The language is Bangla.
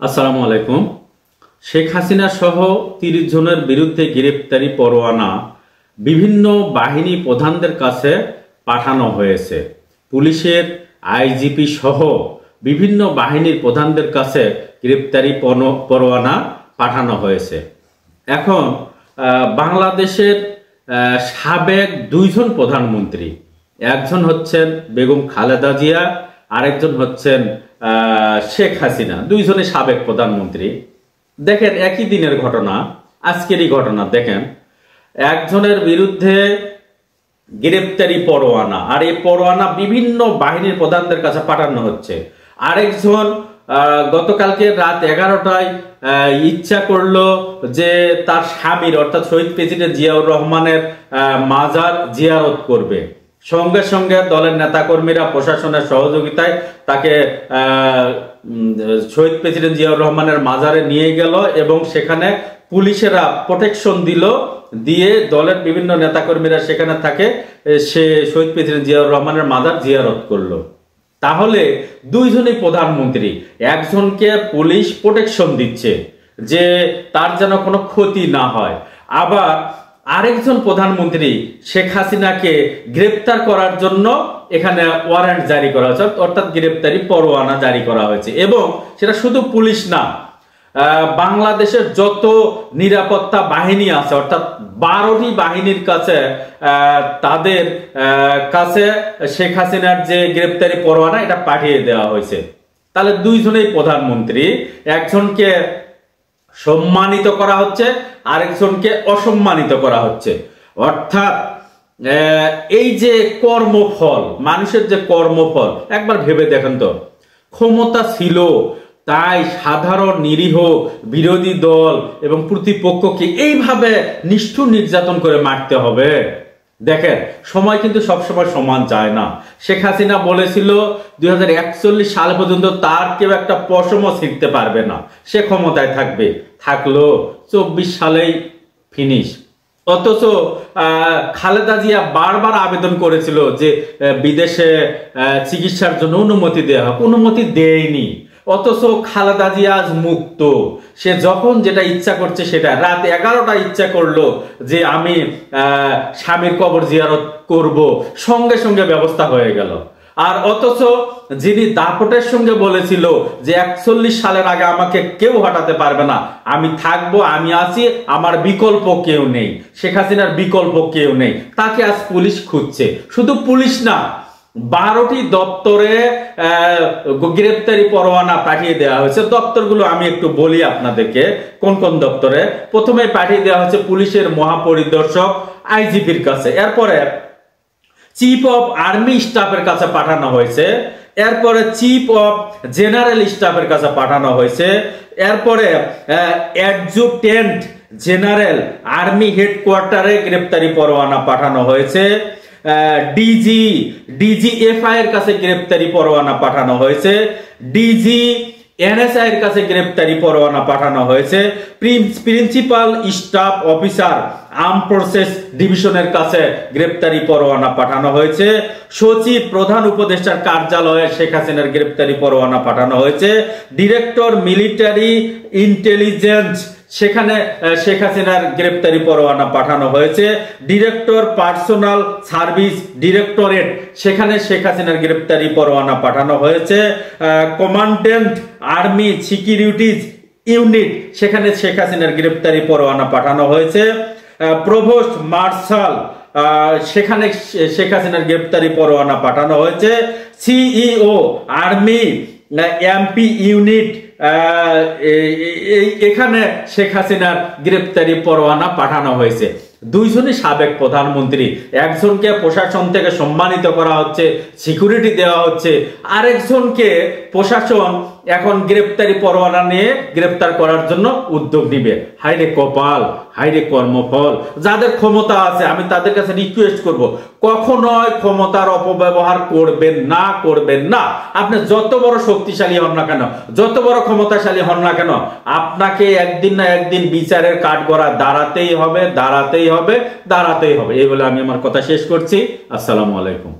আসসালামু আলাইকুম। শেখ হাসিনা সহ ৩০ জনের বিরুদ্ধে গ্রেপ্তারি পরোয়ানা বিভিন্ন বাহিনী প্রধানদের কাছে পাঠানো হয়েছে। পুলিশের আইজিপি সহ বিভিন্ন বাহিনীর প্রধানদের কাছে গ্রেপ্তারি পরোয়ানা পাঠানো হয়েছে। এখন বাংলাদেশের সাবেক ২ জন প্রধানমন্ত্রী, একজন হচ্ছেন বেগম খালেদা জিয়া, আরেকজন হচ্ছেন শেখ হাসিনা, ২ জনের সাবেক প্রধানমন্ত্রী। দেখেন একই দিনের ঘটনা, আজকেরই ঘটনা। দেখেন একজনের বিরুদ্ধে গ্রেপ্তারি পরোয়ানা, আর এই পরোয়ানা বিভিন্ন বাহিনীর প্রধানদের কাছে পাঠানো হচ্ছে। আরেকজন গতকালকে রাত 11টায় ইচ্ছা করলো যে তার স্বামীর অর্থাৎ শহীদ প্রেসিডেন্ট জিয়াউর রহমানের মাজার জিয়ারত করবে। সঙ্গে সঙ্গে দলের নেতাকর্মীরা প্রশাসনের সহযোগিতায় তাকে শহীদ প্রেসিডেন্ট জিয়াউর রহমানের মাজারে নিয়ে গেল এবং সেখানে পুলিশেরা প্রোটেকশন দিয়ে দলের বিভিন্ন নেতাকর্মীরা সেখানে থাকে, সে শহীদ প্রেসিডেন্ট জিয়াউর রহমানের মাজার জিয়ারত করলো। তাহলে ২ জনই প্রধানমন্ত্রী, একজনকে পুলিশ প্রোটেকশন দিচ্ছে যে তার যেন কোনো ক্ষতি না হয়, আবার আরেকজন প্রধানমন্ত্রী শেখ হাসিনাকে গ্রেপ্তার করার জন্য এখানে ওয়ারেন্ট জারি করা হয়েছে, অর্থাৎ গ্রেপ্তারি পরোয়ানা জারি করা হয়েছে। এবং সেটা শুধু পুলিশ না, বাংলাদেশের যত নিরাপত্তা বাহিনী আছে অর্থাৎ 12টি বাহিনীর কাছে তাদের কাছে শেখ হাসিনার যে গ্রেপ্তারি পরোয়ানা এটা পাঠিয়ে দেওয়া হয়েছে। তাহলে ২ জনেই প্রধানমন্ত্রী, একজনকে সম্মানিত করা হচ্ছে, আরেকজনকে অসম্মানিত করা হচ্ছে। অর্থাৎ এই যে কর্মফল, মানুষের যে কর্মফল, একবার ভেবে দেখেন তো, ক্ষমতা ছিল তাই সাধারণ নিরীহ বিরোধী দল এবং প্রতিপক্ষকে এইভাবে নিষ্ঠুর নির্যাতন করে মারতে হবে? দেখেন সময় কিন্তু সবসময় সমান যায় না। শেখ হাসিনা বলেছিল 2041 সাল পর্যন্ত তার কেউ একটা পশমও ছিঁড়তে পারবে না, সে ক্ষমতায় থাকবে। থাকলো 24 সালেই ফিনিশ। অথচ খালেদা জিয়া বারবার আবেদন করেছিল যে বিদেশে চিকিৎসার জন্য অনুমতি দেওয়া হোক, অনুমতি দেয়নি। অথচ খালেদা জিয়া আজ মুক্ত, সে যখন যেটা ইচ্ছা করছে সেটা। রাত 11টা ইচ্ছা করলো যে আমি স্বামীর কবর জিয়ারত করব, সঙ্গে সঙ্গে ব্যবস্থা হয়ে গেল। আর অথচ যিনি দাপটের সঙ্গে বলেছিল যে 41 সালের আগে আমাকে কেউ হটাতে পারবে না, আমি থাকবো, আমি আছি, আমার বিকল্প কেউ নেই, শেখ হাসিনার বিকল্প কেউ নেই, তাকে আজ পুলিশ খুঁজছে। শুধু পুলিশ না, 12টি দপ্তরে গ্রেপ্তারি পরোয়ানা পাঠিয়ে দেওয়া হয়েছে। দপ্তরগুলো আমি একটু বলি আপনাদেরকে কোন কোন দপ্তরে। প্রথমে পাঠিয়ে দেওয়া হয়েছে পুলিশের মহাপরিদর্শক আইজিপির কাছে, এরপরে চিফ অফ আর্মি স্টাফের কাছে পাঠানো হয়েছে, এরপরে চিফ অফ জেনারেল স্টাফের কাছে পাঠানো হয়েছে, এরপরে অ্যাডজুটেন্ট জেনারেল আর্মি হেডকোয়ার্টারে গ্রেপ্তারি পরোয়ানা পাঠানো হয়েছে, ডিজিএফআই এর কাছে গ্রেপ্তারি পরোয়ানা পাঠানো হয়েছে, ডিজি এনএসআই এর কাছে গ্রেপ্তারি পরোয়ানা পাঠানো হয়েছে, principal staff officer arm forces ডিভিশনের কাছে গ্রেপ্তারি পরোয়ানা পাঠানো হয়েছে, সচিব প্রধান উপদেষ্টার কার্যালয়ে শেখ হাসিনার গ্রেপ্তারি পরোয়ানা পাঠানো হয়েছে, ডিরেক্টর মিলিটারি ইন্টেলিজেন্স সেখানে শেখ হাসিনার গ্রেপ্তারি পরোয়ানা পাঠানো হয়েছে, ডিরেক্টর পার্সোনাল সার্ভিস ডিরেক্টরেট সেখানে শেখ হাসিনার গ্রেপ্তারি পরোয়ানা পাঠানো হয়েছে, কমান্ডেন্ট আর্মি সিকিউরিটিজ ইউনিট সেখানে শেখ হাসিনার গ্রেপ্তারি পরোয়ানা পাঠানো হয়েছে, প্রভোস্ট মার্শাল সেখানে শেখ হাসিনার গ্রেপ্তারি পরোয়ানা পাঠানো হয়েছে, সিইও আর্মি এমপি ইউনিট এখানে শেখ হাসিনার গ্রেপ্তারি পরোয়ানা পাঠানো হয়েছে। ২ জনই সাবেক প্রধানমন্ত্রী, একজনকে প্রশাসন থেকে সম্মানিত করা হচ্ছে, সিকিউরিটি দেওয়া হচ্ছে, আরেকজনকে প্রশাসন এখন গ্রেপ্তারি পরোয়ানা নিয়ে গ্রেপ্তার করার জন্য উদ্যোগ নিবে। হাইরে কপাল, হাইরে কর্মফল। যাদের ক্ষমতা আছে আমি তাদের কাছে রিকোয়েস্ট করব, কখনোই ক্ষমতার অপব্যবহার করবেন না, করবেন না। আপনি যত বড় শক্তিশালী হন না কেন, যত বড় ক্ষমতাশালী হন না কেন, আপনাকে একদিন না একদিন বিচারের কাঠগড়ায় দাঁড়াতেই হবে, দাঁড়াতেই হবে, দাঁড়াতেই হবে। এই বলে আমি আমার কথা শেষ করছি। আসসালামু আলাইকুম।